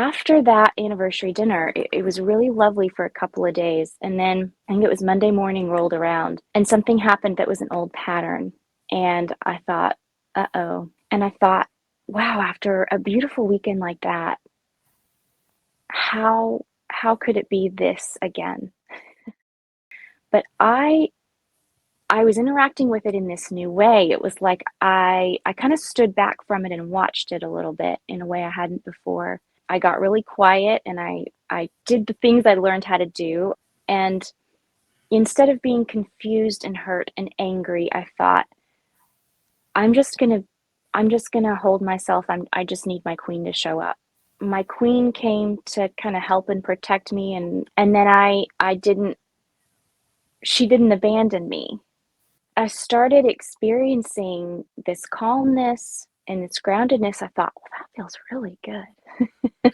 after that anniversary dinner, it was really lovely for a couple of days. And then I think it was Monday morning rolled around and something happened that was an old pattern. And I thought, uh-oh. And I thought, wow, after a beautiful weekend like that, how could it be this again? But I was interacting with it in this new way. It was like I kind of stood back from it and watched it a little bit in a way I hadn't before. I got really quiet and I did the things I learned how to do. And instead of being confused and hurt and angry, I thought, I'm just gonna I'm just gonna hold myself. I just need my queen to show up. My queen came to kind of help and protect me, and then I didn't she didn't abandon me. I started experiencing this calmness and this groundedness. I thought, well, that feels really good. I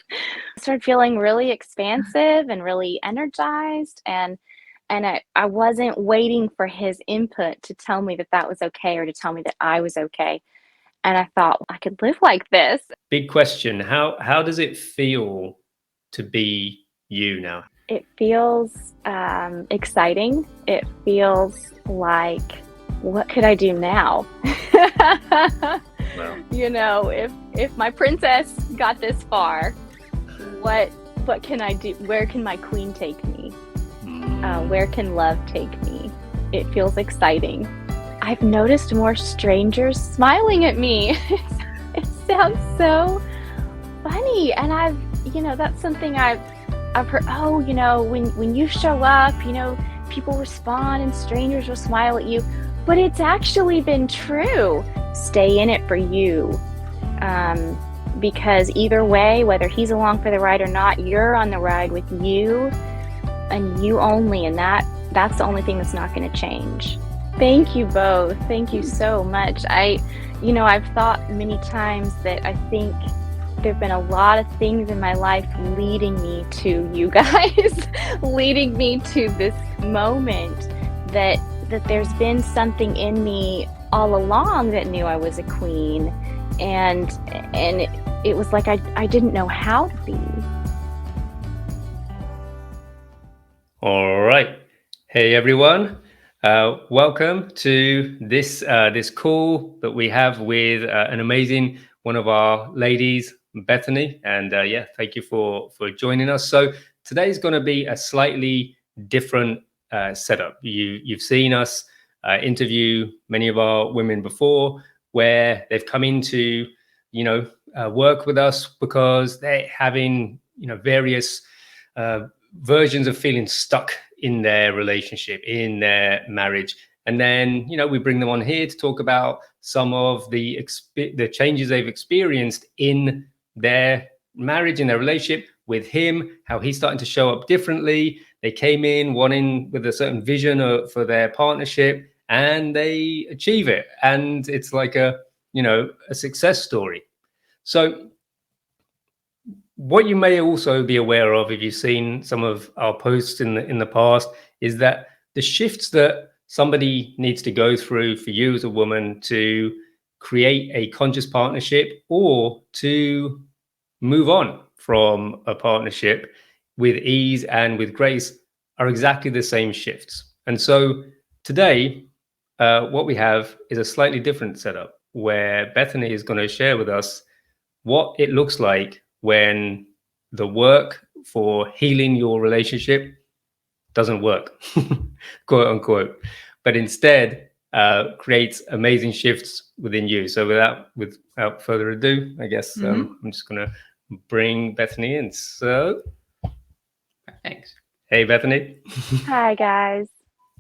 started feeling really expansive and really energized, and I wasn't waiting for his input to tell me that that was okay or to tell me that I was okay. And I thought, I could live like this. Big question. How does it feel to be you now? It feels exciting. It feels like, what could I do now? Well, You know, if my princess got this far, what can I do? Where can my queen take me? Where can love take me? It feels exciting. I've noticed more strangers smiling at me. It sounds so funny, and that's something I've heard. Oh, when you show up, people respond and strangers will smile at you. But it's actually been true. Stay in it for you. Because either way, whether he's along for the ride or not, you're on the ride with you and you only. And that's the only thing that's not going to change. Thank you both. Thank you so much. I've thought many times that I think there've been a lot of things in my life leading me to you guys, leading me to this moment that there's been something in me all along that knew I was a queen, and it was like I didn't know how to be. all right. Hey everyone. Welcome to this call that we have with an amazing one of our ladies, Bethany, and thank you for joining us. So today's going to be a slightly different setup. You've seen us interview many of our women before, where they've come into work with us because they're having various versions of feeling stuck in their relationship, in their marriage. And then, we bring them on here to talk about some of the changes they've experienced in their marriage, in their relationship with him, how he's starting to show up differently. They came in wanting with a certain vision for their partnership, and they achieve it. And it's like a success story. So what you may also be aware of, if you've seen some of our posts in the past, is that the shifts that somebody needs to go through for you as a woman to create a conscious partnership or to move on from a partnership with ease and with grace are exactly the same shifts. And so today, what we have is a slightly different setup where Bethany is going to share with us what it looks like when the work for healing your relationship doesn't work, quote unquote, but instead creates amazing shifts within you. So without further ado, I guess I'm just going to bring Bethany in. So, Thanks. hey, Bethany. Hi, guys.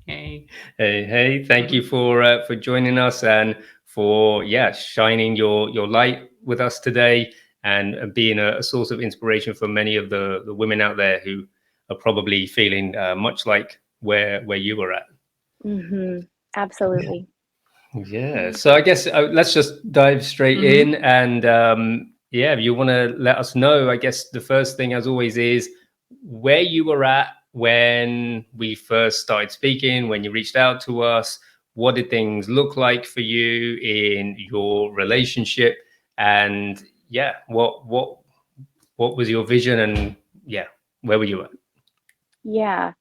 Hey. Hey. Thank you for joining us and for shining your light with us today and being a source of inspiration for many of the women out there who are probably feeling much like where you were at. Mm-hmm. Absolutely. Yeah. So I guess let's just dive straight in. And if you want to let us know, I guess the first thing, as always, is where you were at when we first started speaking, when you reached out to us. What did things look like for you in your relationship? And what what was your vision, and yeah, where were you at? Yeah.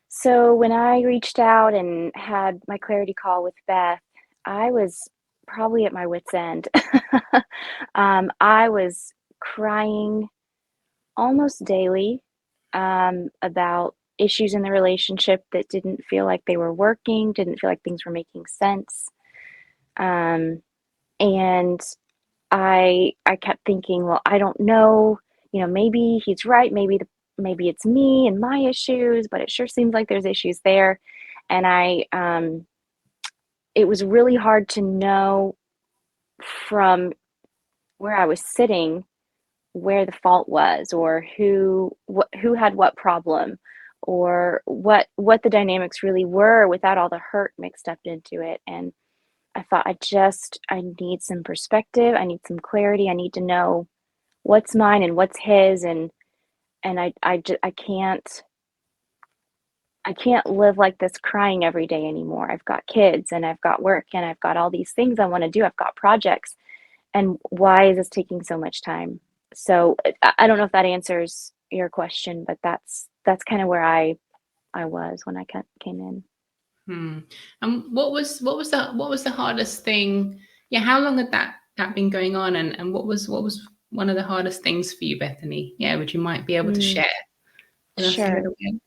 So when I reached out and had my clarity call with Beth, I was probably at my wit's end. I was crying almost daily about issues in the relationship that didn't feel like they were working, didn't feel like things were making sense. Um, and I kept thinking, well, I don't know, maybe he's right, maybe it's me and my issues, but it sure seems like there's issues there. And it was really hard to know from where I was sitting where the fault was, or who had what problem, or what the dynamics really were without all the hurt mixed up into it. And I thought, I need some perspective, I need some clarity, I need to know what's mine and what's his. And I can't live like this crying every day anymore. I've got kids and I've got work and I've got all these things I want to do. I've got projects. And why is this taking so much time? So I don't know if that answers your question, but that's kind of where I was when I came in. And what was the hardest thing? Yeah, how long had that been going on, and what was one of the hardest things for you, Bethany? Yeah, would you might be able to share with us a Sure. little bit?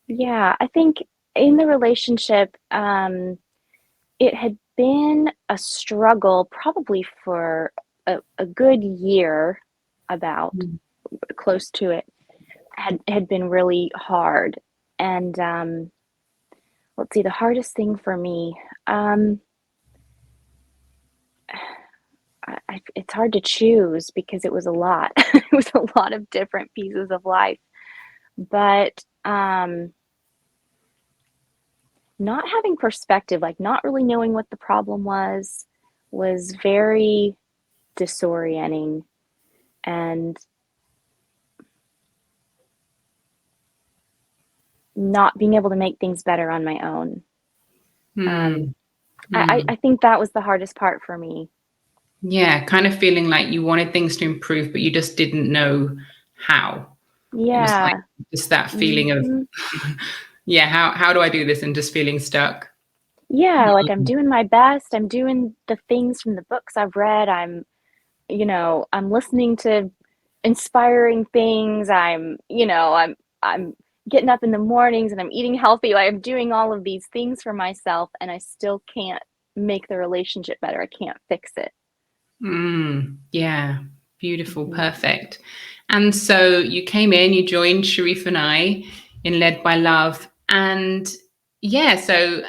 Yeah, I think in the relationship, it had been a struggle probably for a good year, about close to it. Had been really hard. And let's see, the hardest thing for me, it's hard to choose because it was a lot. It was a lot of different pieces of life. But not having perspective, like not really knowing what the problem was very disorienting, and not being able to make things better on my own. I think that was the hardest part for me. Yeah, kind of feeling like you wanted things to improve, but you just didn't know how. It was like Yeah. just that feeling of, yeah, how do I do this? And just feeling stuck. Yeah, like I'm doing my best. I'm doing the things from the books I've read. I'm listening to inspiring things. I'm getting up in the mornings and I'm eating healthy. Like I'm doing all of these things for myself, and I still can't make the relationship better. I can't fix it. Yeah, beautiful, perfect. And so you came in, you joined Sharif and I in Led by Love, and yeah, so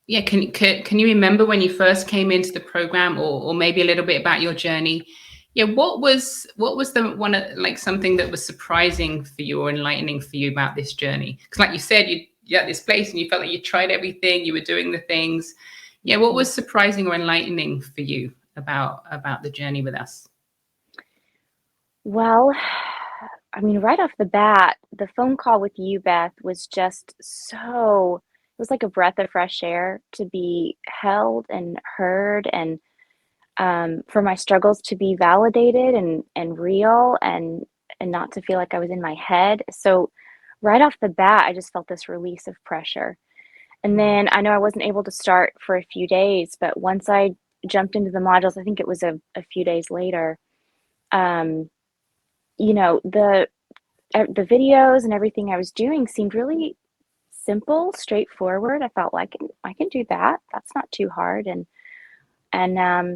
yeah, can you remember when you first came into the program, or maybe a little bit about your journey? Yeah, what was the one like something that was surprising for you or enlightening for you about this journey? Because like you said, you're at this place and you felt like you tried everything, you were doing the things. Yeah, what was surprising or enlightening for you about the journey with us? Well, I mean, right off the bat, the phone call with you, Beth, was just it was like a breath of fresh air to be held and heard, and for my struggles to be validated and real, and not to feel like I was in my head. So right off the bat, I just felt this release of pressure. And then I know I wasn't able to start for a few days, but once I jumped into the modules, I think it was a few days later, um, the videos and everything I was doing seemed really simple, straightforward. I felt like I can do that. That's not too hard. And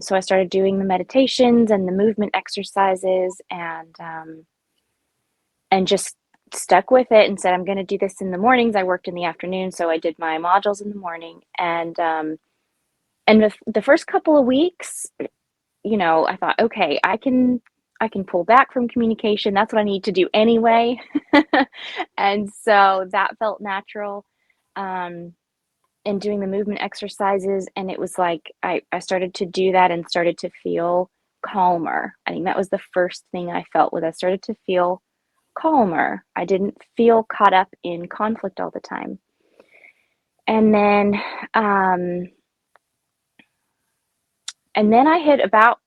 so I started doing the meditations and the movement exercises, and just stuck with it and said, I'm going to do this in the mornings. I worked in the afternoon, so I did my modules in the morning. And the first couple of weeks, I thought, okay, I can pull back from communication. That's what I need to do anyway. And so that felt natural. And doing the movement exercises, and it was like I started to do that and started to feel calmer. I think that was the first thing I felt, was I started to feel calmer. I didn't feel caught up in conflict all the time. And then I hit about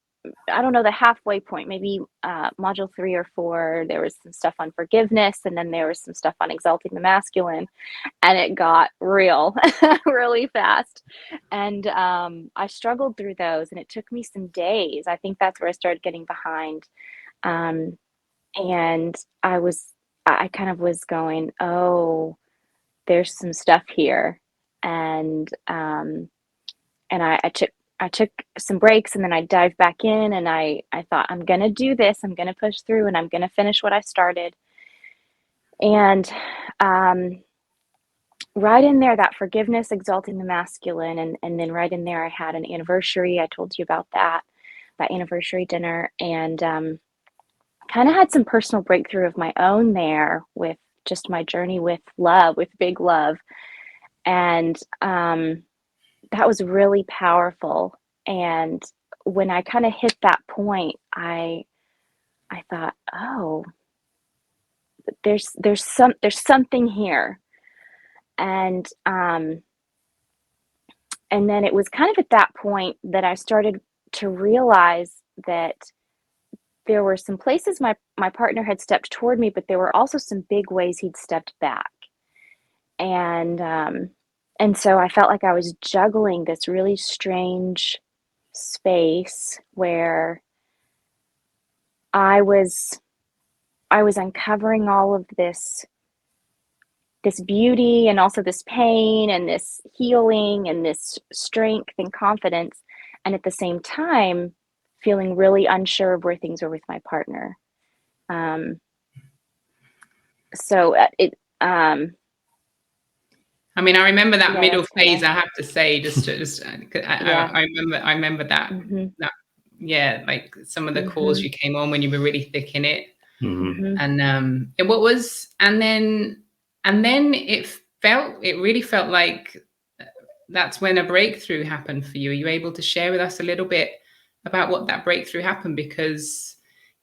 I don't know, the halfway point, maybe module 3 or 4, there was some stuff on forgiveness, and then there was some stuff on exalting the masculine, and it got real really fast. And I struggled through those, and it took me some days. I think that's where I started getting behind. Um, and I kind of was going, oh, there's some stuff here. And I took some breaks, and then I dived back in, and I thought, I'm gonna do this, I'm gonna push through, and I'm gonna finish what I started. And right in there, that forgiveness, exalting the masculine, and then right in there, I had an anniversary. I told you about that anniversary dinner, and kind of had some personal breakthrough of my own there with just my journey with love, with big love. And that was really powerful. And when I kind of hit that point, I thought, oh, there's something here. And then it was kind of at that point that I started to realize that there were some places my partner had stepped toward me, but there were also some big ways he'd stepped back. And so I felt like I was juggling this really strange space where I was uncovering all of this beauty, and also this pain, and this healing, and this strength and confidence, and at the same time feeling really unsure of where things were with my partner. So I mean, I remember that yeah, middle that's phase. kinda, I have to say, yeah. I remember that. Mm-hmm. That yeah, like some of the calls Mm-hmm. you came on when you were really thick in it, Mm-hmm. and what was, and then it really felt like that's when a breakthrough happened for you. Are you able to share with us a little bit about what that breakthrough happened? Because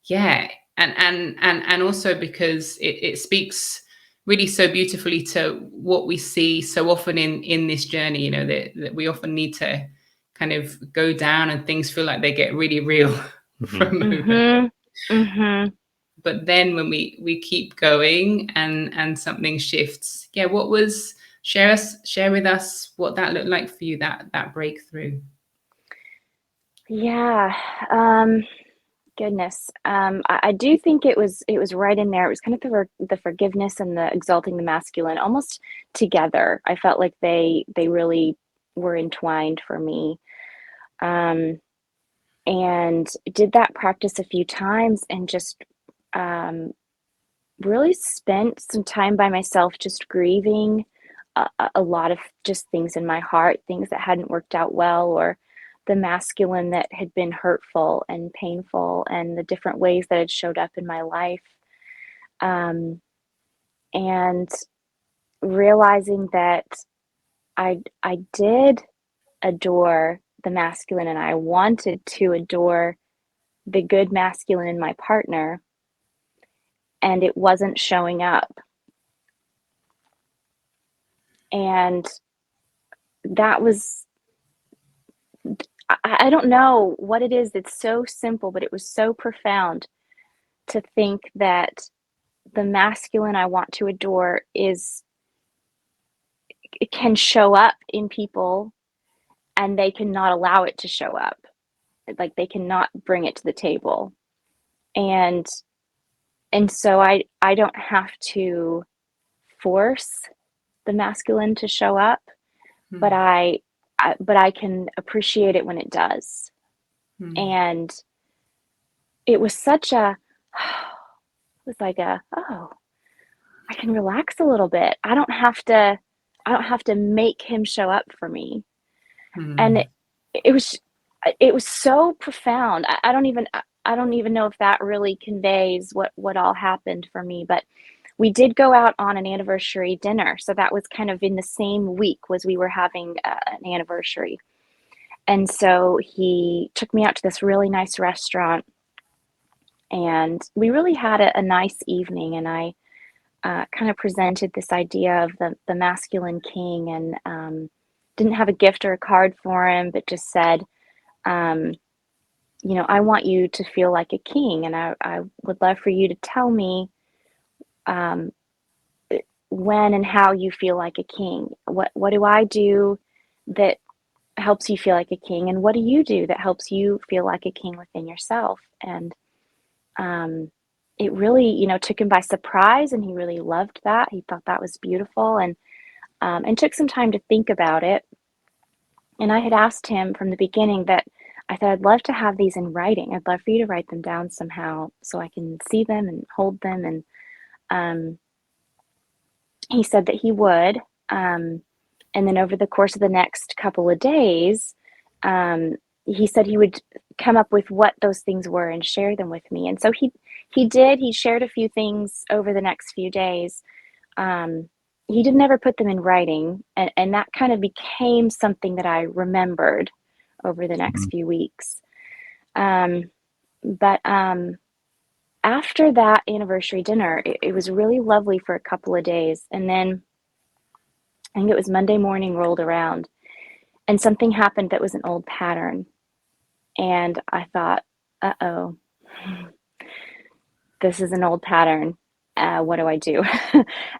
yeah, and also because it speaks really so beautifully to what we see so often in this journey, you know, that we often need to kind of go down and things feel like they get really real for a moment. Mm-hmm. Mm-hmm. But then when we keep going and something shifts, yeah, what was, share with us what that looked like for you, that breakthrough. Yeah. Goodness. I do think it was right in there. It was kind of the forgiveness and the exalting the masculine almost together. I felt like they really were entwined for me. And did that practice a few times, and just really spent some time by myself just grieving a lot of just things in my heart, things that hadn't worked out well, or the masculine that had been hurtful and painful, and the different ways that had showed up in my life. And realizing that I did adore the masculine, and I wanted to adore the good masculine in my partner, and it wasn't showing up. And that was, I don't know what it is that's so simple, but it was so profound to think that the masculine I want to adore it can show up in people, and they cannot allow it to show up. Like, they cannot bring it to the table. And so I don't have to force the masculine to show up, but I can appreciate it when it does. And it was such a, it was like oh, I can relax a little bit. I don't have to make him show up for me. And it was so profound. I don't even know if that really conveys what all happened for me, but we did go out on an anniversary dinner. So that was kind of in the same week was we were having an anniversary. And so he took me out to this really nice restaurant, and we really had a nice evening. And I kind of presented this idea of the masculine king, and didn't have a gift or a card for him, but just said, I want you to feel like a king, and I would love for you to tell me um, when and how you feel like a king. What do I do that helps you feel like a king, and what do you do that helps you feel like a king within yourself? And it really, took him by surprise, and he really loved that. He thought that was beautiful, and took some time to think about it. And I had asked him from the beginning that I said, I'd love to have these in writing. I'd love for you to write them down somehow so I can see them and hold them. And he said that he would. And then over the course of the next couple of days, he said he would come up with what those things were and share them with me. And so he did. He shared a few things over the next few days. He didn't ever put them in writing, and that kind of became something that I remembered over the next few weeks. But after that anniversary dinner, it was really lovely for a couple of days. And then I think it was Monday morning rolled around, and something happened that was an old pattern. And I thought, uh-oh, this is an old pattern. What do I do?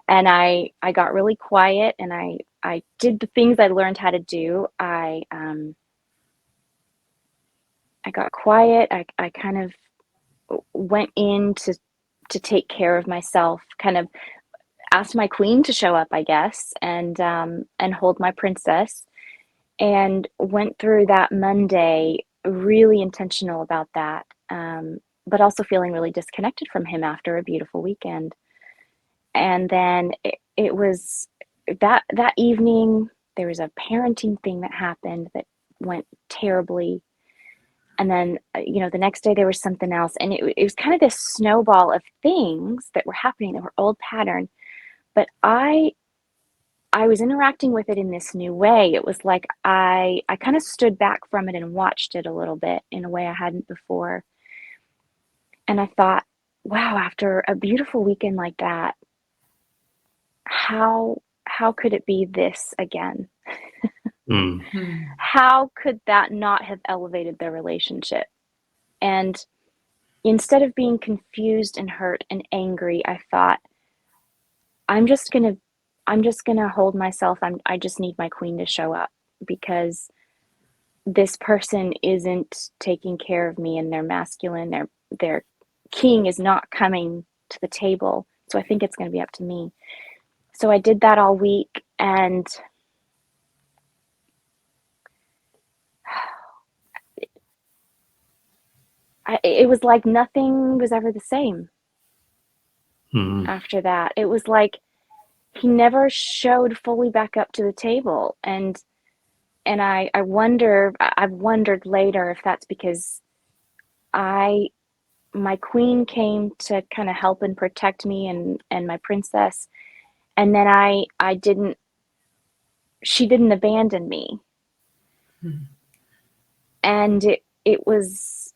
And I got really quiet, and I did the things I learned how to do. I got quiet. I kind of went in to take care of myself, kind of asked my queen to show up, I guess, and hold my princess, and went through that Monday really intentional about that, but also feeling really disconnected from him after a beautiful weekend. And then it was that evening, there was a parenting thing that happened that went terribly. And then, the next day there was something else. And it was kind of this snowball of things that were happening that were old pattern. But I was interacting with it in this new way. It was like I kind of stood back from it and watched it a little bit in a way I hadn't before. And I thought, wow, after a beautiful weekend like that, how could it be this again? How could that not have elevated their relationship? And instead of being confused and hurt and angry, I thought, I'm just gonna hold myself. I just need my queen to show up, because this person isn't taking care of me, and they're masculine. Their king is not coming to the table. So I think it's going to be up to me. So I did that all week, and it was like nothing was ever the same after that. It was like he never showed fully back up to the table. And I've wondered later if that's because my queen came to kind of help and protect me and my princess. And then she didn't abandon me. And it was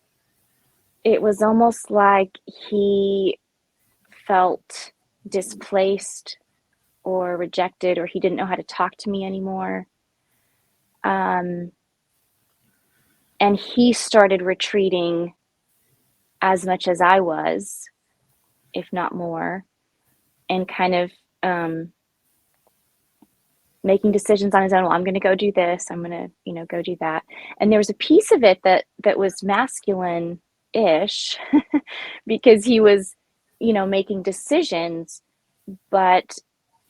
almost like he felt displaced or rejected, or he didn't know how to talk to me anymore. And he started retreating as much as I was, if not more, and kind of making decisions on his own. Well, I'm going to go do this. I'm going to, go do that. And there was a piece of it that was masculine-ish because he was, making decisions, but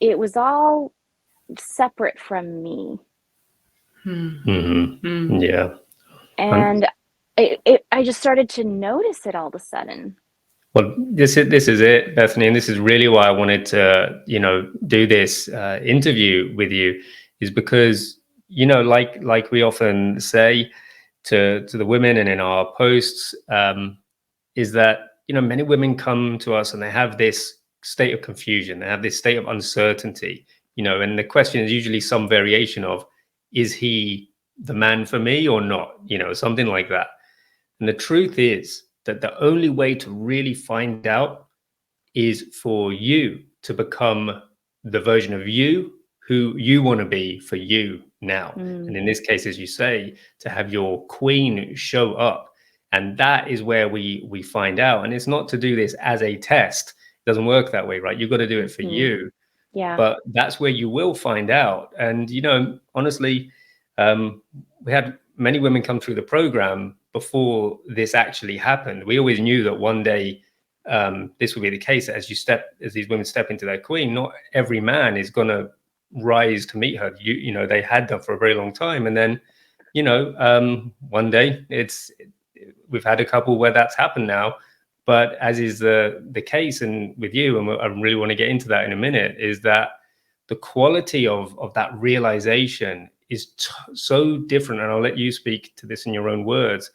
it was all separate from me. Yeah. And I just started to notice it all of a sudden. Well, this is it, Bethany, and this is really why I wanted to, do this interview with you, is because, like we often say to the women and in our posts, is that, many women come to us and they have this state of confusion, they have this state of uncertainty, and the question is usually some variation of, is he the man for me or not? Something like that. And the truth is that the only way to really find out is for you to become the version of you who you want to be for you now. And in this case, as you say, to have your queen show up. And that is where we find out. And it's not to do this as a test. It doesn't work that way, right? You've got to do it for you. Yeah. But that's where you will find out. And, honestly, we had many women come through the program before this actually happened. We always knew that one day this would be the case. As these women step into their queen, not every man is going to rise to meet her. They had done for a very long time. And then, one day we've had a couple where that's happened now. But as is the case, and with you, and I really want to get into that in a minute, is that the quality of that realization is so different. And I'll let you speak to this in your own words.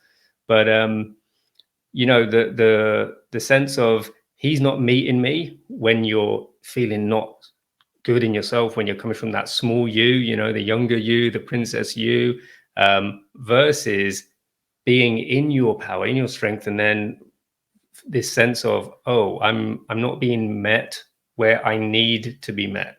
But the sense of he's not meeting me when you're feeling not good in yourself, when you're coming from that small you, the younger you, the princess you, versus being in your power, in your strength, and then this sense of, oh, I'm not being met where I need to be met.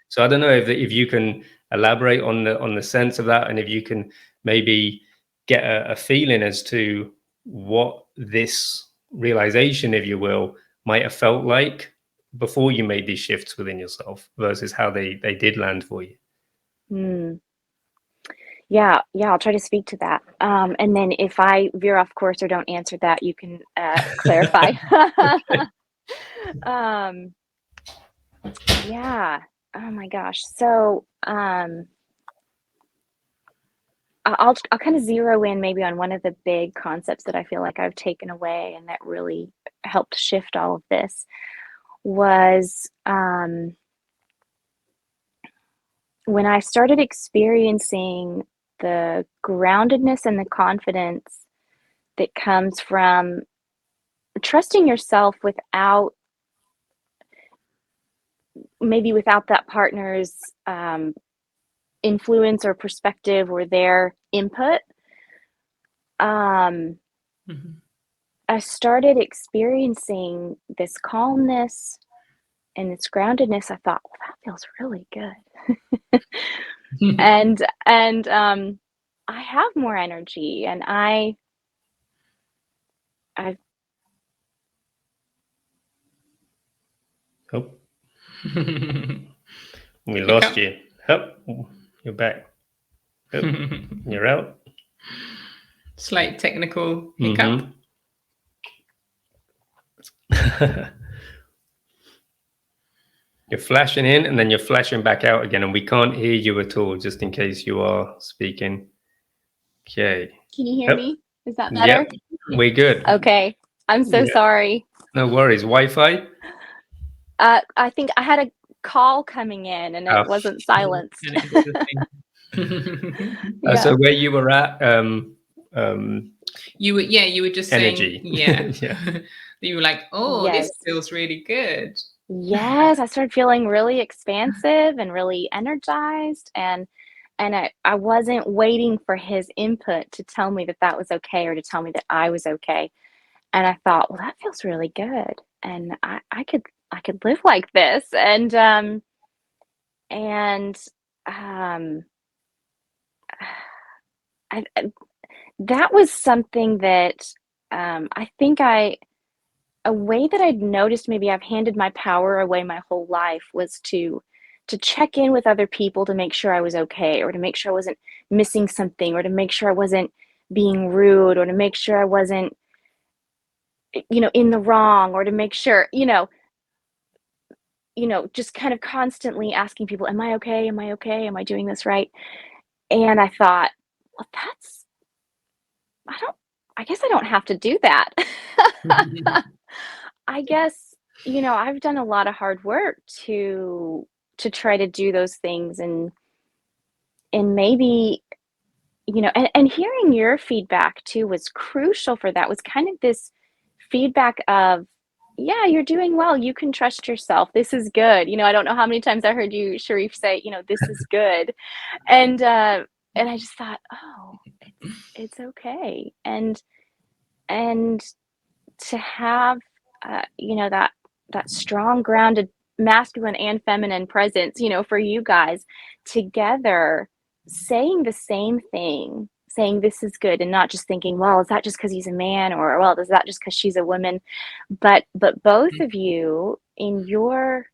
So I don't know if you can elaborate on the sense of that, and if you can maybe get a feeling as to what this realization, if you will, might have felt like before you made these shifts within yourself versus how they did land for you. Yeah, I'll try to speak to that. And then if I veer off course or don't answer that, you can clarify. Yeah. Oh my gosh. So I'll kind of zero in maybe on one of the big concepts that I feel like I've taken away and that really helped shift all of this was when I started experiencing the groundedness and the confidence that comes from trusting yourself without that partner's influence or perspective or their input. I started experiencing this calmness and this groundedness. I thought, well, that feels really good. and I have more energy, and I've Oh, we lost you. Oh, you're back. Oh, you're out. Slight technical hiccup. You're flashing in and then you're flashing back out again, and we can't hear you at all, just in case you are speaking. Okay. Can you hear me? Is that better? Yep, we're good. Okay. I'm so sorry. No worries. Wi-Fi? I think I had a call coming in and it wasn't silenced. So where you were at, you were just energy. saying, you were like, oh, Yes. this feels really good. Yes, I started feeling really expansive and really energized, and I wasn't waiting for his input to tell me that was okay or to tell me that I was okay. And I thought, well, that feels really good, and I could live like this, and that was something that I think a way that I'd noticed maybe I've handed my power away my whole life was to check in with other people to make sure I was okay, or to make sure I wasn't missing something, or to make sure I wasn't being rude, or to make sure I wasn't, in the wrong, or to make sure, just kind of constantly asking people, am I okay? Am I okay? Am I doing this right? And I thought, well, I guess I don't have to do that. I guess, I've done a lot of hard work to try to do those things, and maybe, and hearing your feedback too was crucial for that. Was kind of this feedback of, yeah, you're doing well. You can trust yourself. This is good. I don't know how many times I heard you, Sharif, say, this is good. And I just thought, oh, it's okay. And to have, that strong, grounded, masculine and feminine presence, for you guys together, saying the same thing, saying this is good, and not just thinking, well, is that just because he's a man, or well, is that just because she's a woman? But both of you in your,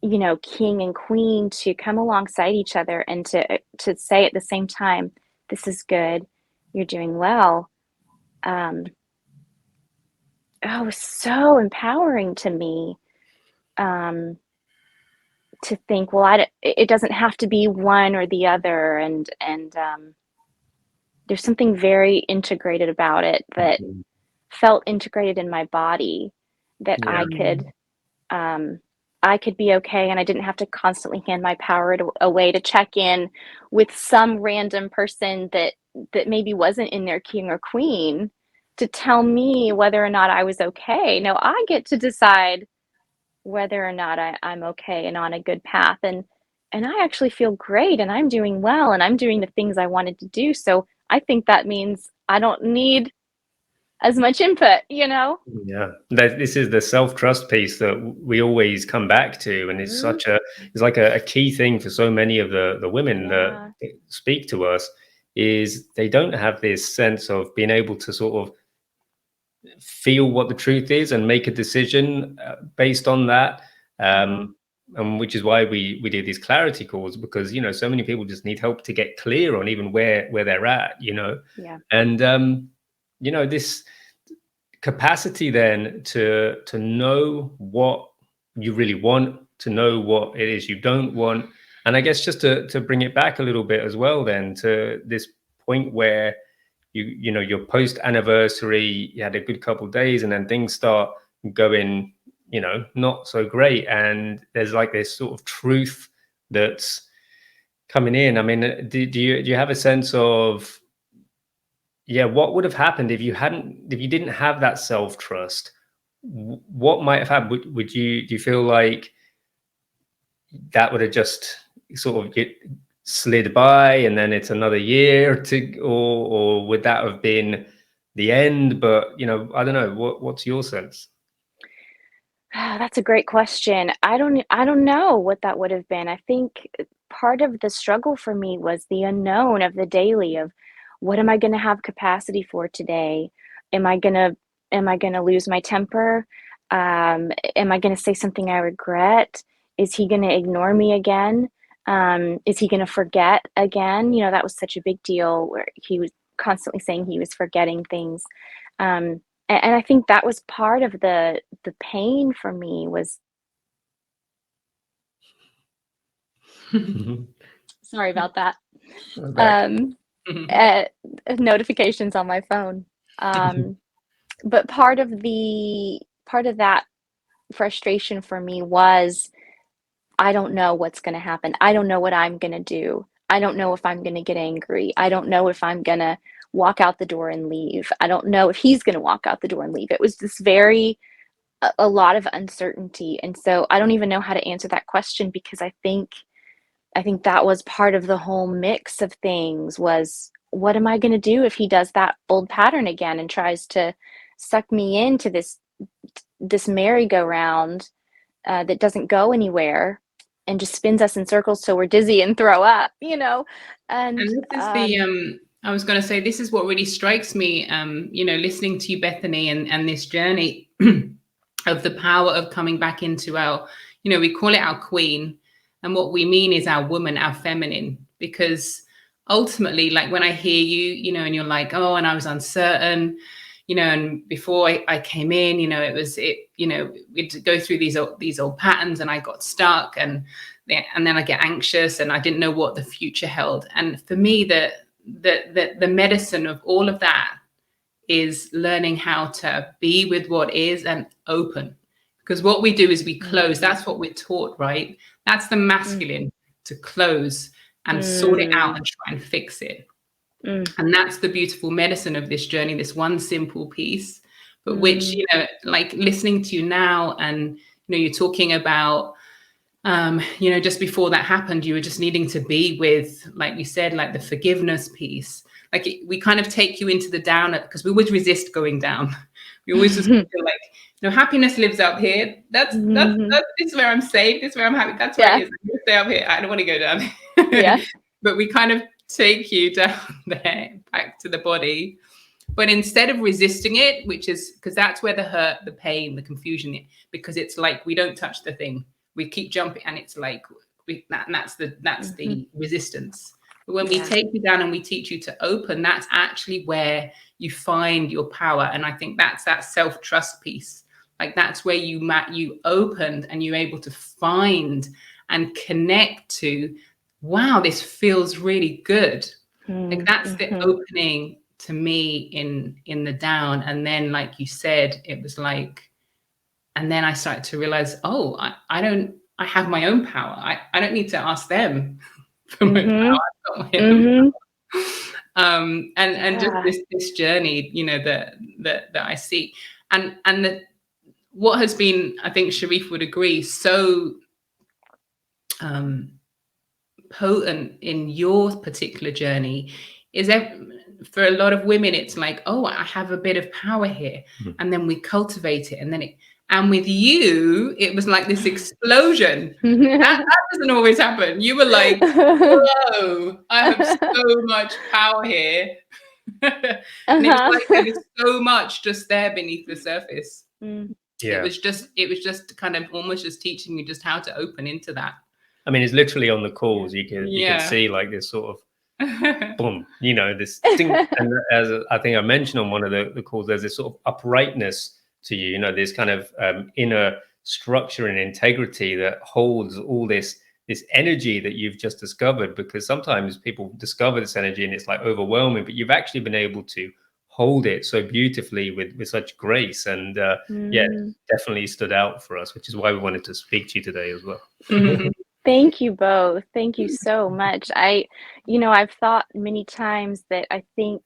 you know, king and queen, to come alongside each other and to say at the same time, this is good, you're doing well. It was so empowering to me, to think, well, it doesn't have to be one or the other, and there's something very integrated about it that felt integrated in my body, that Yeah. I could be okay, and I didn't have to constantly hand my power away to check in with some random person that maybe wasn't in their king or queen to tell me whether or not I was okay. No, I get to decide whether or not I'm okay and on a good path. And I actually feel great, and I'm doing well, and I'm doing the things I wanted to do. So I think that means I don't need as much input, you know? Yeah, this is the self-trust piece that we always come back to, and it's Mhm. it's like a key thing for so many of the women Yeah. that speak to us, is they don't have this sense of being able to sort of feel what the truth is and make a decision based on that. Uh-huh. And which is why we do these clarity calls, because you know so many people just need help to get clear on even where they're at, you know. Yeah. And you know, this capacity then to know what you really want, to know what it is you don't want. And I guess just to bring it back a little bit as well, then to this point where you know your post anniversary, you had a good couple of days, and then things start going, you know, not so great, and there's like this sort of truth that's coming in. I mean, do you have a sense of, yeah, what would have happened if you didn't have that self trust? What might have happened? Would you do you feel like that would have just sort of slid by, and then it's another year to, or would that have been the end? But you know, I don't know. What's your sense? That's a great question. I don't know what that would have been. I think part of the struggle for me was the unknown of the daily, of what am I going to have capacity for today? Am I going to lose my temper? Am I going to say something I regret? Is he going to ignore me again? Is he going to forget again? You know, that was such a big deal, where he was constantly saying he was forgetting things. And I think that was part of the pain for me, was Mhm. sorry about that. Go back. Um, uh, Notifications on my phone. But part of that frustration for me was, I don't know what's going to happen. I don't know what I'm going to do. I don't know if I'm going to get angry. I don't know if I'm going to walk out the door and leave. I don't know if he's going to walk out the door and leave. It was this very a lot of uncertainty. And so I don't even know how to answer that question, because I think that was part of the whole mix of things, was, what am I going to do if he does that old pattern again and tries to suck me into this merry-go-round that doesn't go anywhere, and just spins us in circles till we're dizzy and throw up, you know? And And this is the I was going to say, this is what really strikes me, you know, listening to you, Bethany, and this journey of the power of coming back into our, you know, we call it our queen, and what we mean is our woman, our feminine. Because ultimately, like when I hear you, you know, and you're like, oh, and I was uncertain, you know, and before I came in, you know, you know, we'd go through these old patterns, and I got stuck, and then I get anxious, and I didn't know what the future held. And for me, the medicine of all of that is learning how to be with what is and open. Because what we do is we close. That's what we're taught, right? That's the masculine, to close and sort it out and try and fix it. And that's the beautiful medicine of this journey, this one simple piece, but which, you know, like listening to you now, and, you know, you're talking about, you know, just before that happened, you were just needing to be with, like you said, like the forgiveness piece. Like we kind of take you into the down, because we always resist going down. We always just feel like, you know, happiness lives up here. That's this is where I'm safe. This is where I'm happy. That's where it is. I'm gonna stay up here. I don't want to go down. Yeah. But we kind of take you down there back to the body. But instead of resisting it, which is because that's where the hurt, the pain, the confusion, because it's like we don't touch the thing, we keep jumping, and it's like that's the resistance. But when we take you down and we teach you to open, that's actually where you find your power. And I think that's that self-trust piece. Like that's where you opened and you're able to find and connect to, wow, this feels really good. Like that's the opening to me in the down. And then, like you said, it was like, and then I started to realize, oh, I have my own power. I don't need to ask them for my power. I've got my own power. And just this journey, you know, that I see. And what has been, I think Sharif would agree, so potent in your particular journey is for a lot of women, it's like, oh, I have a bit of power here. And then we cultivate it. And with you, it was like this explosion. that doesn't always happen. You were like, whoa, I have so much power here. And it's like there was so much just there beneath the surface. It was just kind of almost just teaching you just how to open into that. I mean, it's literally on the calls. You can see like this sort of boom, you know, this thing. And as I think I mentioned on one of the calls, there's this sort of uprightness to you, you know, this kind of inner structure and integrity that holds all this energy that you've just discovered. Because sometimes people discover this energy and it's like overwhelming, but you've actually been able to hold it so beautifully with such grace. And definitely stood out for us, which is why we wanted to speak to you today as well. Thank you both. Thank you so much. I've thought many times that I think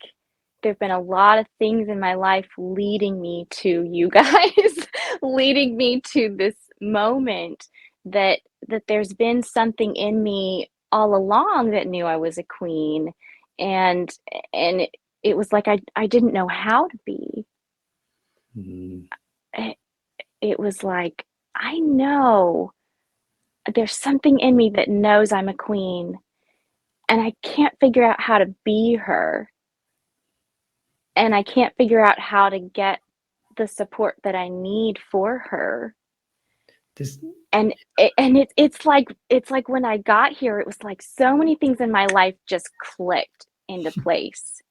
there've been a lot of things in my life leading me to you guys, leading me to this moment that there's been something in me all along that knew I was a queen. And it was like I didn't know how to be. It was like, I know there's something in me that knows I'm a queen, and I can't figure out how to be her. And I can't figure out how to get the support that I need for her. And it's like when I got here, it was like so many things in my life just clicked into place.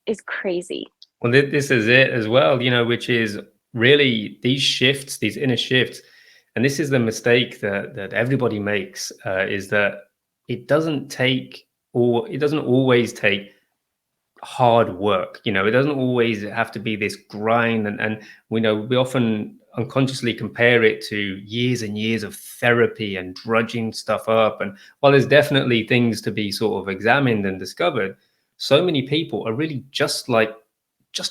It's crazy. Well, this is it as well, you know, which is really these shifts, these inner shifts. And this is the mistake that everybody makes, is that it doesn't always take hard work. You know, it doesn't always have to be this grind. And we know we often unconsciously compare it to years and years of therapy and drudging stuff up. And while there's definitely things to be sort of examined and discovered, so many people are really just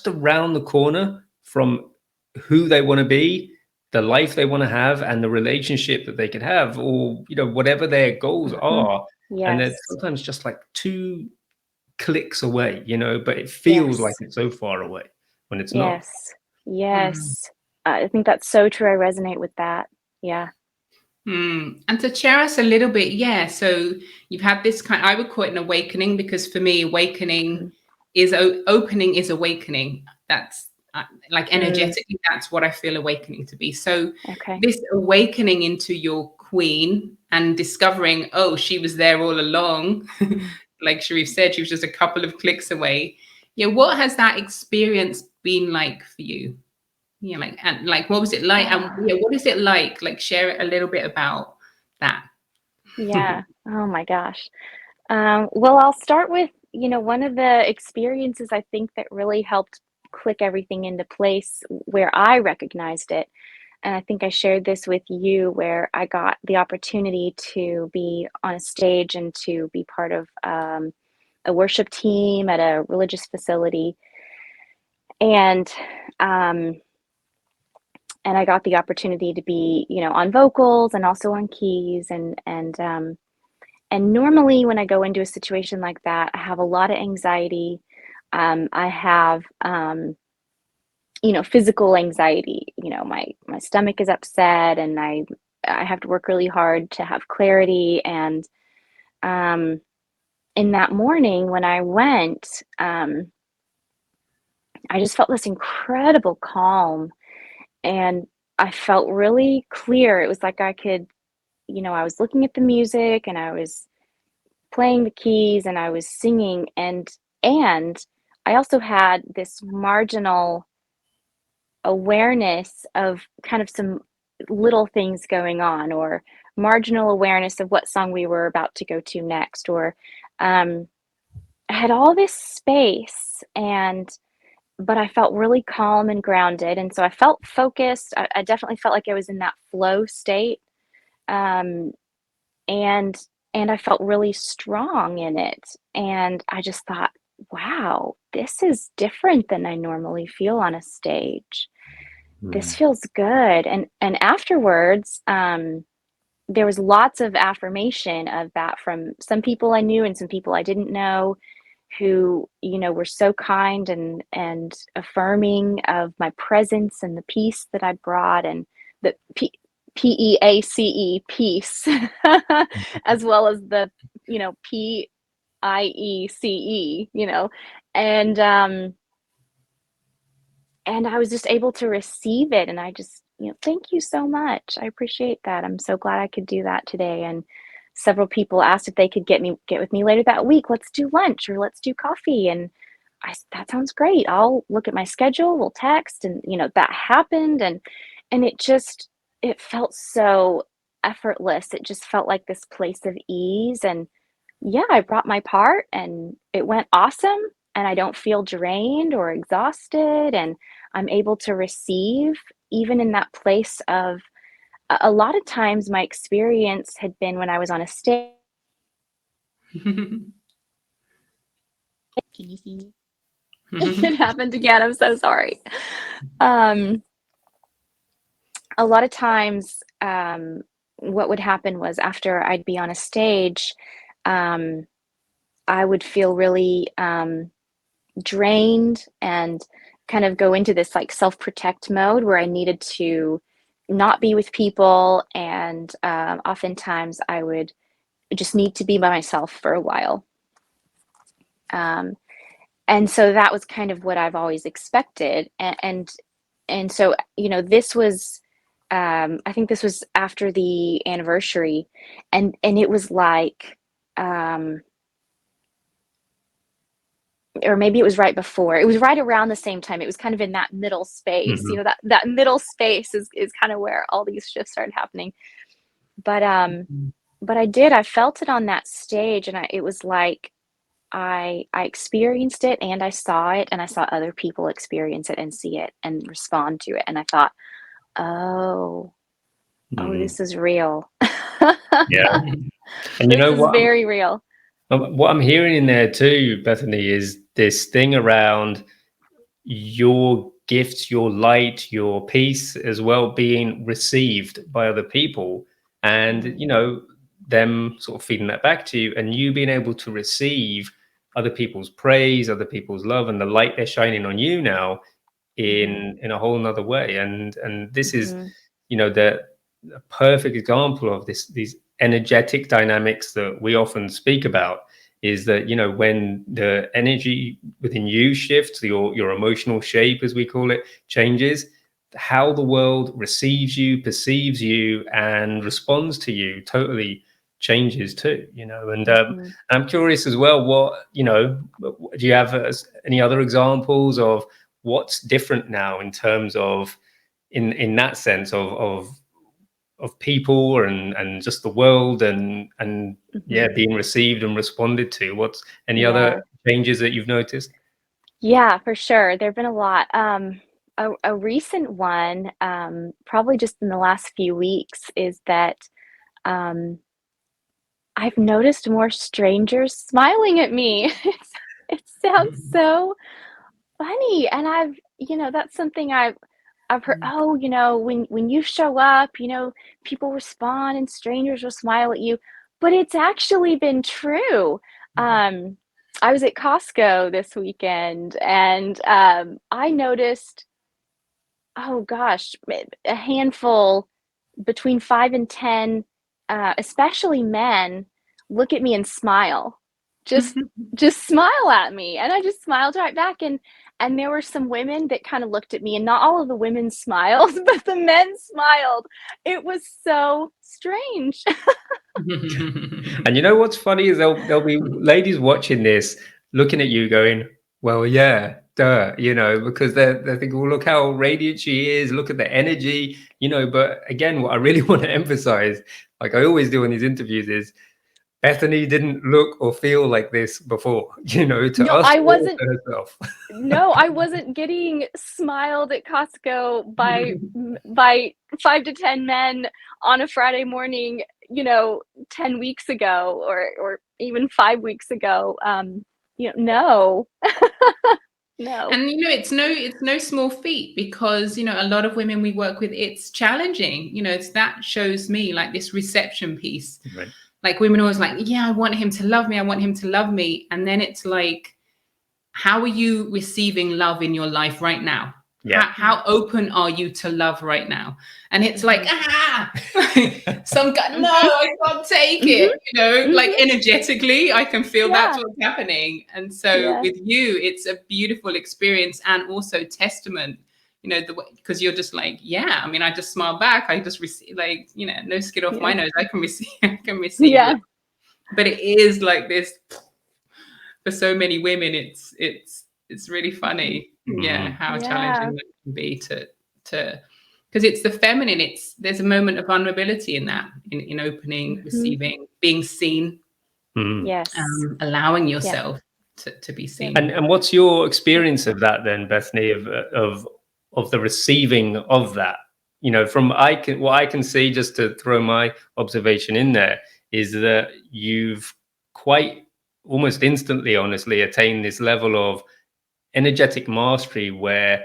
around the corner from who they want to be, the life they want to have, and the relationship that they could have, or, you know, whatever their goals are. And they're sometimes just like 2 clicks away, you know, but it feels like it's so far away when it's not. Yes. I think that's so true. I resonate with that. Yeah. And to share us a little bit, so you've had this I would call it an awakening, because for me, awakening is opening is awakening. That's like energetically, that's what I feel awakening to be. So this awakening into your queen and discovering, oh, she was there all along. Like Sharif said, she was just a couple of clicks away. What has that experience been like for you? What was it like? And what is it like? Like, share a little bit about that. Yeah. Oh my gosh. Well, I'll start with, one of the experiences I think that really helped click everything into place where I recognized it. And I think I shared this with you, where I got the opportunity to be on a stage and to be part of a worship team at a religious facility. And I got the opportunity to be, on vocals and also on keys. And normally when I go into a situation like that, I have a lot of anxiety. I have, physical anxiety. My stomach is upset, and I have to work really hard to have clarity. And in that morning when I went, I just felt this incredible calm, and I felt really clear. It was like I could, I was looking at the music and I was playing the keys and I was singing, and I also had this marginal awareness of kind of some little things going on, or marginal awareness of what song we were about to go to next, or um, I had all this space, and but I felt really calm and grounded, and so I felt focused. I definitely felt like I was in that flow state, um, and I felt really strong in it, and I just thought, wow, this is different than I normally feel on a stage. This Mm. feels good. And afterwards, there was lots of affirmation of that from some people I knew and some people I didn't know, who, were so kind and affirming of my presence and the peace that I brought, and the PEACE peace, as well as the, PIECE, and I was just able to receive it, and I just, thank you so much. I appreciate that. I'm so glad I could do that today. And several people asked if they could get with me later that week. Let's do lunch or let's do coffee. And that sounds great. I'll look at my schedule, we'll text, and that happened, and it felt so effortless. It just felt like this place of ease, and yeah, I brought my part and it went awesome, and I don't feel drained or exhausted, and I'm able to receive even in that place of a lot of times my experience had been when I was on a stage. Can you see me? It happened again. I'm so sorry. Um, a lot of times, what would happen was after I'd be on a stage, um, I would feel really drained and kind of go into this like self-protect mode where I needed to not be with people, and oftentimes I would just need to be by myself for a while. Um, and so that was kind of what I've always expected, and so this was, I think this was after the anniversary, and it was like, um, or maybe it was right before. It was right around the same time. It was kind of in that middle space. Mhm. That middle space is kind of where all these shifts started happening. But I felt it on that stage, and it was like I experienced it and I saw it, and I saw other people experience it and see it and respond to it, and I thought, oh, oh, Mm. this is real. Yeah. And you This know is what? very real. What I'm hearing in there too, Bethany, is this thing around your gifts, your light, your peace as well being received by other people, and Mm, them sort of feeding that back to you, and you being able to receive other people's praise, other people's love, and the light they're shining on you now mhm, in a whole nother way. And this is, mhm, the a perfect example of these energetic dynamics that we often speak about, is that when the energy within you shifts, your emotional shape, as we call it, changes, how the world receives you, perceives you, and responds to you totally changes too. And mhm. I'm curious as well, what do you have any other examples of what's different now in terms of, in that sense of people and just the world, and yeah, Mhm. being received and responded to? What's any other Yeah. changes that you've noticed? Yeah, for sure. There've been a lot. A recent one, probably just in the last few weeks, is that um, I've noticed more strangers smiling at me. It sounds so funny, and that's something I've heard. Oh, when you show up, people respond and strangers will smile at you, but it's actually been true. Um, I was at Costco this weekend, and I noticed, oh gosh, a handful, between 5 and 10, especially men, look at me and smile. just smile at me. And I just smiled right back. And there were some women that kind of looked at me, and not all of the women smiled, but the men smiled. It was so strange. And you know what's funny is there'll be ladies watching this, looking at you, going, "Well, yeah, duh," because they're thinking, "Well, look how radiant she is. Look at the energy," But again, what I really want to emphasize, like I always do in these interviews, is Bethany didn't look or feel like this before, to No, us I or wasn't. to herself. No, I wasn't getting smiled at Costco by 5 to 10 men on a Friday morning, 10 weeks ago, or even 5 weeks ago. No. No. And it's no small feat, because a lot of women we work with, it's challenging. That shows me like this reception piece. Right. Like women are always like, yeah, I want him to love me. I want him to love me. And then it's like, how are you receiving love in your life right now? Yeah. How open are you to love right now? And it's like, some guy, no, I can't take it. Like energetically, I can feel that's what's happening. And so with you, it's a beautiful experience, and also testament, because you're just like, yeah, I mean, I just smile back. I just receive, like, no skin off my nose. I can receive Yeah. it. But it is like this for so many women. It's really funny. How challenging that can be to because it's the feminine. There's a moment of vulnerability in that, in opening, receiving, being seen. Yes. Allowing yourself to be seen. And what's your experience of that then, Bethany, of the receiving of that? From what I can see, just to throw my observation in there, is that you've quite almost instantly, honestly, attained this level of energetic mastery, where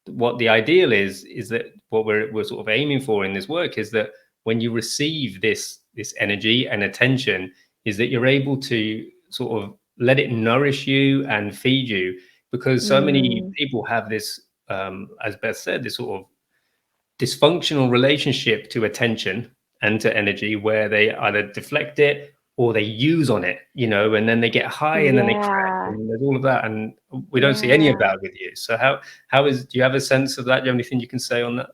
what the ideal is that what we're sort of aiming for in this work is that when you receive this energy and attention, is that you're able to sort of let it nourish you and feed you, because so many people have this, as Beth said, this sort of dysfunctional relationship to attention and to energy, where they either deflect it or they use on it, and then they get high and then they crash, and there's all of that, and we don't see any of that with you. So do you have a sense of that? Do you have anything you can say on that?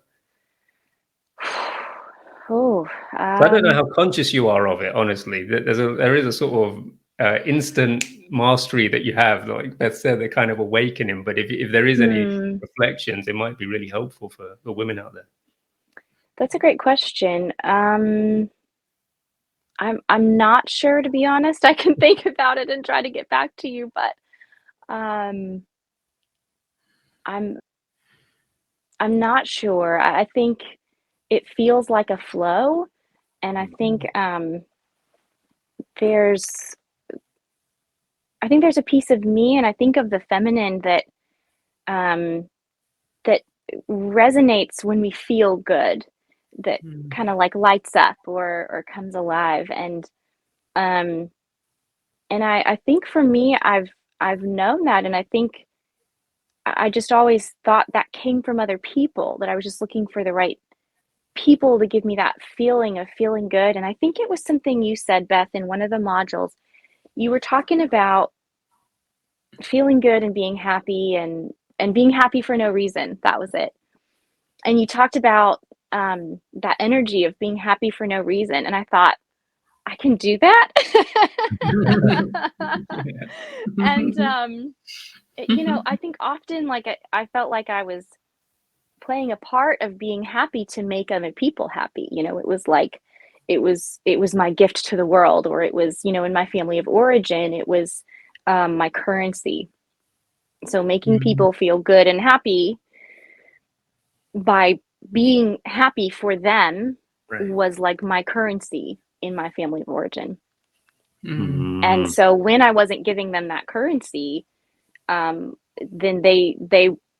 I don't know how conscious you are of it, honestly. There is a sort of instant mastery that you have, like Beth said, they're kind of awakening. But if there is any reflections, it might be really helpful for the women out there. That's a great question. I'm not sure, to be honest. I can think about it and try to get back to you, but I'm not sure. I think it feels like a flow, and I think there's a piece of me, and I think of the feminine that that resonates when we feel good, that kind of like lights up or comes alive. And I think for me, I've known that, and I think I just always thought that came from other people, that I was just looking for the right people to give me that feeling of feeling good. And I think it was something you said, Beth, in one of the modules. You were talking about feeling good and being happy, and being happy for no reason. That was it. And you talked about that energy of being happy for no reason. And I thought, I can do that. And, I think often, like, I felt like I was playing a part of being happy to make other people happy. It was like, it was my gift to the world, or it was, in my family of origin, it was my currency. So making people feel good and happy by being happy for them was like my currency in my family of origin. And so when I wasn't giving them that currency, then they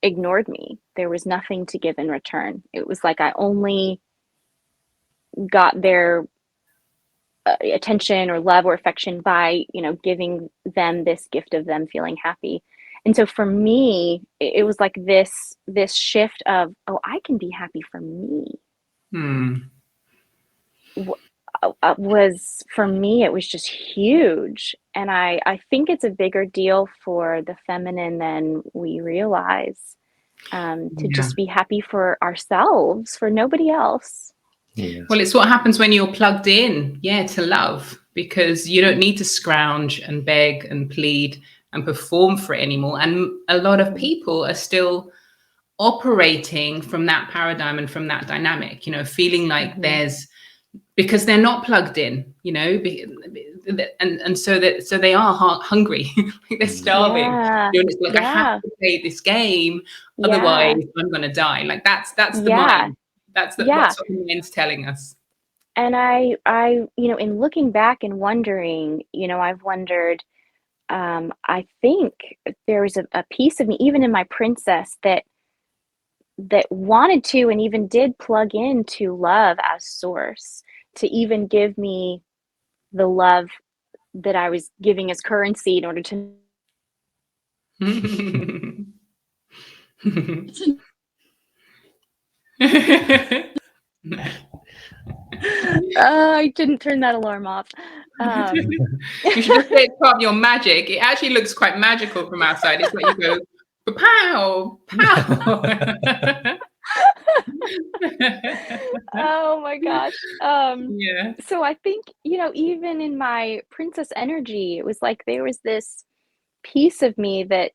ignored me. There was nothing to give in return. It was like I only got their attention or love or affection by, giving them this gift of them feeling happy. And so for me, it was like this shift of, oh, I can be happy for me. was, for me, it was just huge. And I think it's a bigger deal for the feminine than we realize, to Yeah. just be happy for ourselves, for nobody else. Yes. Well, it's what happens when you're plugged in, to love, because you don't need to scrounge and beg and plead and perform for it anymore. And a lot of people are still operating from that paradigm and from that dynamic, feeling like there's, because they're not plugged in, and so they are hungry, like they're starving. Yeah. It's like, I have Yeah. to play this game, Yeah. otherwise I'm gonna die. Like that's the Yeah. mind. That's Yeah. what the mind's telling us. And I, in looking back and wondering, I've wondered, I think there was a piece of me, even in my princess, that wanted to and even did plug into love as source, to even give me the love that I was giving as currency in order to. I didn't turn that alarm off. You should just say it's part of your magic. It actually looks quite magical from outside. It's like you go, pow, pow. Oh my gosh. Yeah. So I think, even in my princess energy, it was like there was this piece of me that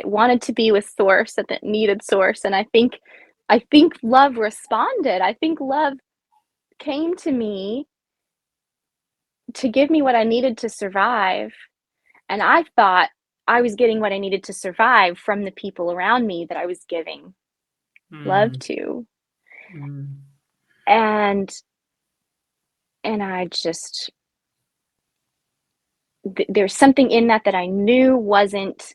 wanted to be with source and that needed source. And I think love responded. I think love came to me to give me what I needed to survive. And I thought I was getting what I needed to survive from the people around me that I was giving love to. And I just, there's something in that I knew wasn't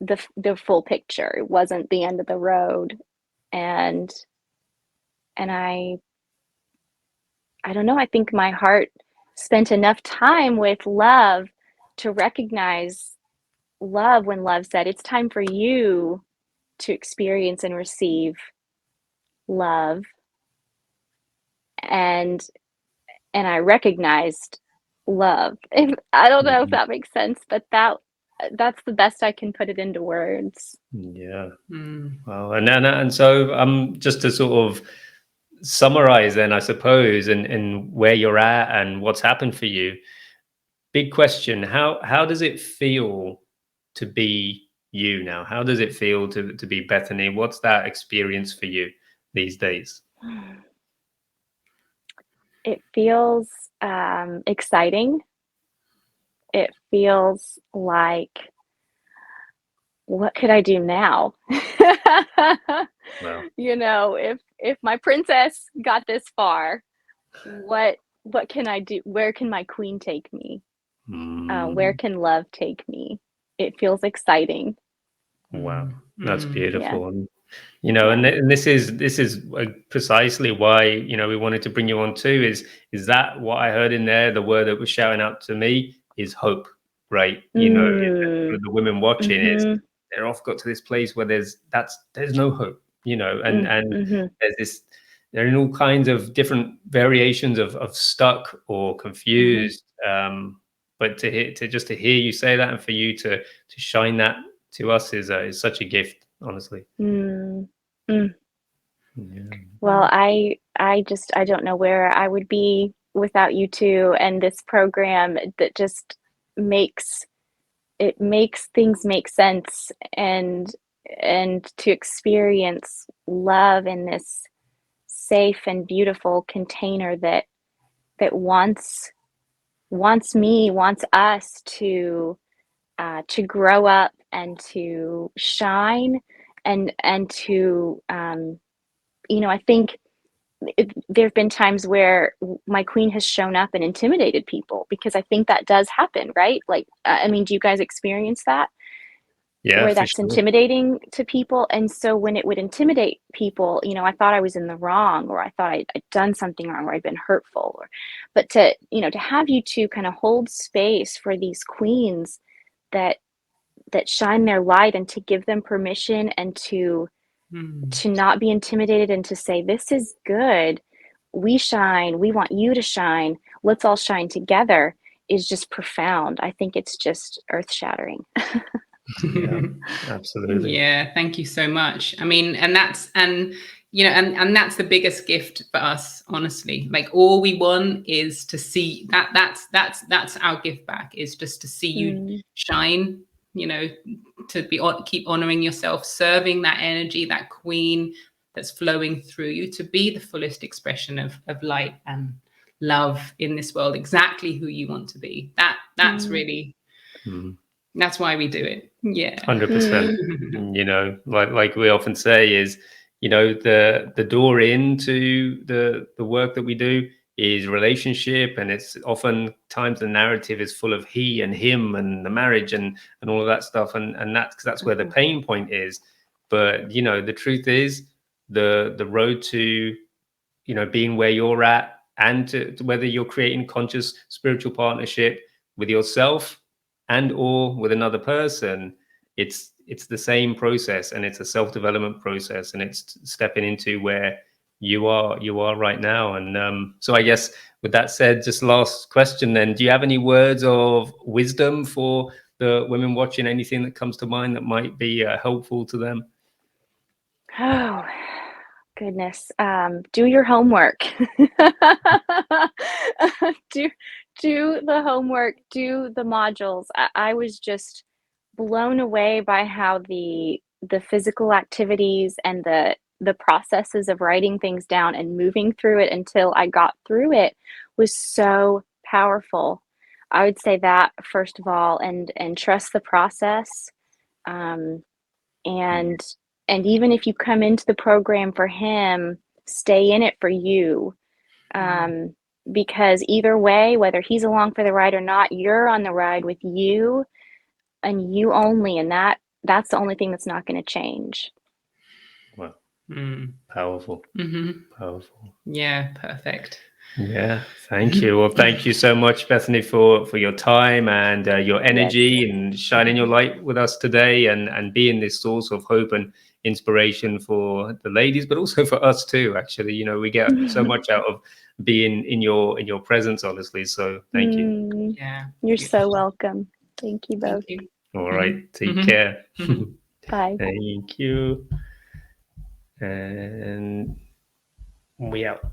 the full picture. It wasn't the end of the road. And I don't know, I think my heart spent enough time with love to recognize love when love said, it's time for you to experience and receive love. And I recognized love. I don't know if that makes sense, but that's the best I can put it into words. Yeah. Well, and so just to sort of summarize then, I suppose, and where you're at and what's happened for you. Big question. How does it feel to be you now? How does it feel to be Bethany? What's that experience for you these days? It feels exciting. It feels like, what could I do now? Well, if my princess got this far, what can I do? Where can my queen take me? Where can love take me? It feels exciting. wow, that's beautiful. Yeah. And and this is precisely why we wanted to bring you on too. Is that what I heard in there? The word that was shouting out to me is hope, right? The women watching is they're off got to this place where there's no hope, and there's this. They're in all kinds of different variations of stuck or confused. But to hear you say that, and for you to shine that to us is such a gift, honestly. Yeah. Well, I don't know where I would be without you two and this program that just makes things make sense, and to experience love in this safe and beautiful container that wants us to grow up and to shine, and to I think there have been times where my queen has shown up and intimidated people, because I think that does happen, right? Like, do you guys experience that? Yeah, Where for that's sure. intimidating to people. And so when it would intimidate people, I thought I was in the wrong, or I thought I'd done something wrong, or I'd been hurtful, but to have you two kind of hold space for these queens that shine their light, and to give them permission, and to not be intimidated, and to say, this is good. we shine, we want you to shine, let's all shine together, is just profound. I think it's just earth-shattering. Yeah, absolutely. Yeah, thank you so much. I mean, and that's the biggest gift for us, honestly. Like, all we want is to see that's our gift back, is just to see you shine, to keep honoring yourself, serving that energy, that queen that's flowing through you, to be the fullest expression of light and love in this world, exactly who you want to be. That's really, that's why we do it. Yeah. 100%. Like we often say is, the door into the work that we do is relationship, and it's oftentimes the narrative is full of he and him and the marriage and all of that stuff, and that's where the pain point is. But the truth is, the road to being where you're at, and to whether you're creating conscious spiritual partnership with yourself and or with another person, it's the same process, and it's a self-development process, and it's stepping into where you are right now. And so I guess with that said, just last question then, do you have any words of wisdom for the women watching? Anything that comes to mind that might be helpful to them? Oh, goodness. Do your homework. do the homework, do the modules. I was just blown away by how the physical activities and the processes of writing things down and moving through it until I got through it was so powerful. I would say that, first of all, and trust the process. And even if you come into the program for him, stay in it for you. Because either way, whether he's along for the ride or not, you're on the ride with you and you only, and that's the only thing that's not going to change. Wow. Powerful. Powerful. Yeah, perfect. Yeah, thank you. Well, thank you so much, Bethany, for your time and your energy, and shining your light with us today, and being this source of hope and inspiration for the ladies, but also for us too. Actually, we get so much out of being in your presence, honestly. So thank you. Yeah, you're so welcome. Thank you both. Thank you. All right, take care. Bye. Thank you. And we out.